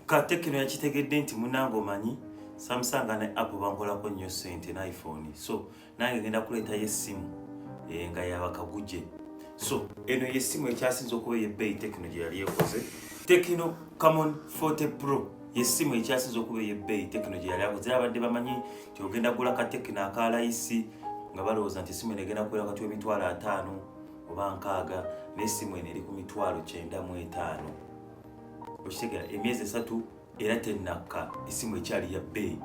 ka Tecno yakitegedde nti munango manyi Samsung ne Apple bankolako nnyo sente na iPhone. So nange ngenda kuleeta Essimu nga yabakaguje. So eno Essimu ekyasinze okuba ey'ebbeeyi Tecno gye yali ekoze. Tecno Camon 40 Pro Essimu ekyasinze okuba ey'ebbeeyi Tecno gye yali akoze. Abadde bamanyi nti ogenda gula ka Tecno akalayisi nga balowooza nti essimu eno egenda kubeera wakati w'emitwalo 5 oba 6 n'essimu eno eri ku mitwalo 95. Okitegeera emyezi 3 era tennakka essimu ekyali ya bbeeyi.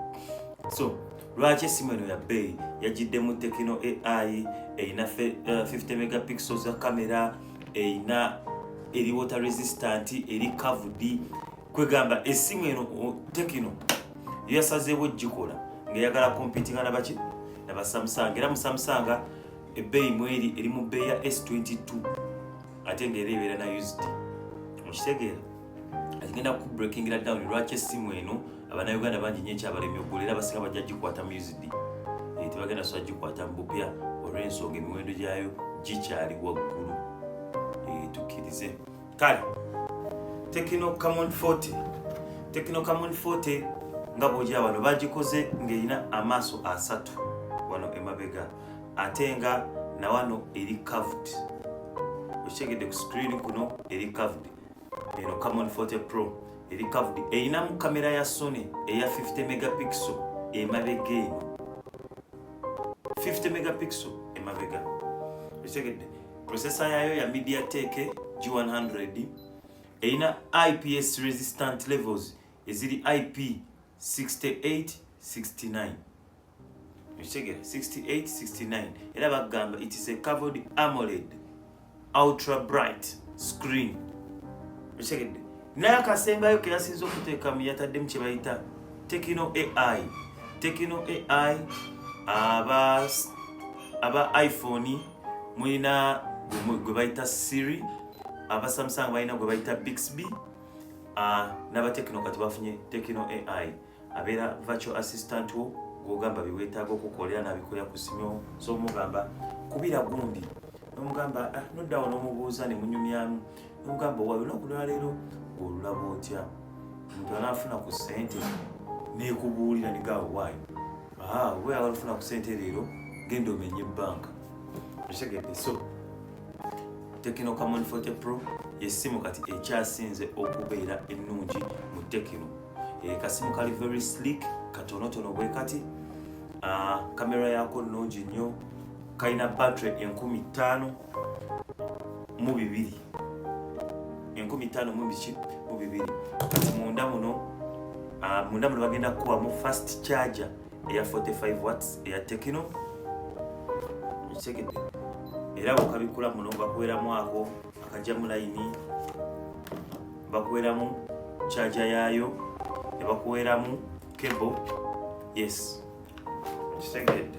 So lwaki essimu eno ya bbeeyi? Yagiddemu Tecno AI, erina 50 megapixels za kamera, erina eri water resistant, eri curved. Kwegamba essimu eno Tecno yasazeewo gikola ng'eyagala competinga nabaki naba Samsung. Era mu Samsung ebbeeyi mweri eri mu bbeeyi ya S22 ate ng'era ebeera na used. Okitegeera agenda ku breaking down lwaki essimu eno abanauganda bangi nnyo ekyabalemye okugula era abasinga bajja gikwata mu used. Tebagenda sobola gikwata mu bupya olw'ensonga emiwendo gyayo gikyali waggulu. Tukkirize. Kale Tecno Camon 40. Tecno Camon 40 nga bw'ogya wano bagikoze ng'erina amaaso 3 wano emabega ate nga na wano eri curved. Okitegedde ku screen kuno eri curved. Eno Camon 40 Pro eri curved. Erinamu kamera ya Sony eya 50 megapixel emabega eno. 50 megapixel emabega. Okitegedde. Processor yayo ya MediaTek G100. Erina IPS resistant levels eziri IP68-69. Okitegedde 68-69. Era bagamba it is a covered AMOLED ultra bright screen. Okitegedde. Naye akasembayo ke yasinze okuteekamu yataddemu kye bayita Tecno AI. Tecno AI aba iPhone mulina gwe bayita Siri, aba Samsung balina gwe bayita Bixby, n'aba Tecno kati bafunye Tecno AI. Abeera virtual assistant wo gw'ogamba biweetaaga okukolera n'abikolera ku simu. So omugamba kubira gundi n'omugamba noddawo n'omubuuza ne munyumyamu n'omugamba wa lunaku lwaleero olulaba otya omuntu anaafuna ku ssente neekubuulira negaawo waayo we ayagala ofuna ku ssente leero genda omenye ebbanka. Okitegedde. So Tecno Camon 40 Pro yessimu kati ekyasinze okubeera ennungi mu Tecno. Kasimu kali very slick, katonotono bwe kati. Kamera yako nnungi nnyo, kalina battery 5000 mu 2. 5000 mu 2. Kati munda muno bagenda kukubamu fast charger eya 45 watts eya Tecno. Okitegedde. Era bw'okabikula muno bakuweramu ako akajja mu layini, bakuweramu charger yaayo, ne bakuweramu cable. Yes. Okitegedde.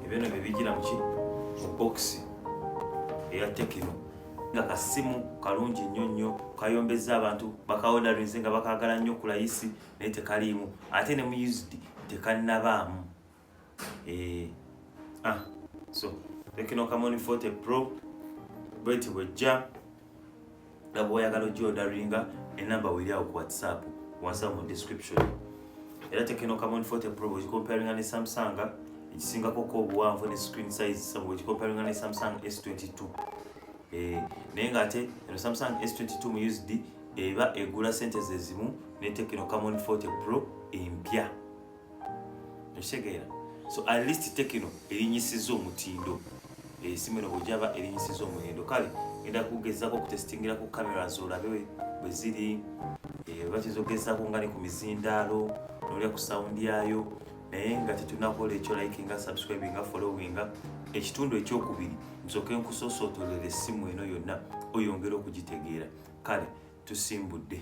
Ebyo bibigira mu box eya Tecno. Nga kasimu kalungi nnyo kayombeza abantu bakaodarinze nga bakagala nnyo ku layisi naye tekaliimu ate ne mu used tekannabaamu. So Tecno Camon 40 Pro bweti bwejja nga bw'oyagala ogyodaringa enamba weeri awo ku WhatsApp wansi mu description. Era Tecno Camon 40 Pro bw'ogikomparinga ne Samsung ekisingako obuwanvu ne screen size bw'ogikomparinga ne Samsung S22. Naye ng'ate eno Samsung S22 mu used eba egula sente ze zimu ne Tecno Camon 40 Pro empya. Okitegeera. So at least Tecno erinyisiza omutindo. Essimu eno bw'ogyaba erinyisiza omutindo. Kale ngenda kugezaako okutestingira ku kamera olabe bwe ziri. Bakiyinza okugezaako nga ne ku mizindaalo n'olya ku sound yayo. Naye nga tetunakola ekyo likinga, subscribinga, followinga. Ekitundu ekyokubiri nsooke nkusoosootolera essimu eno yonna oyongera okugitegeera. Kale tusimbudde.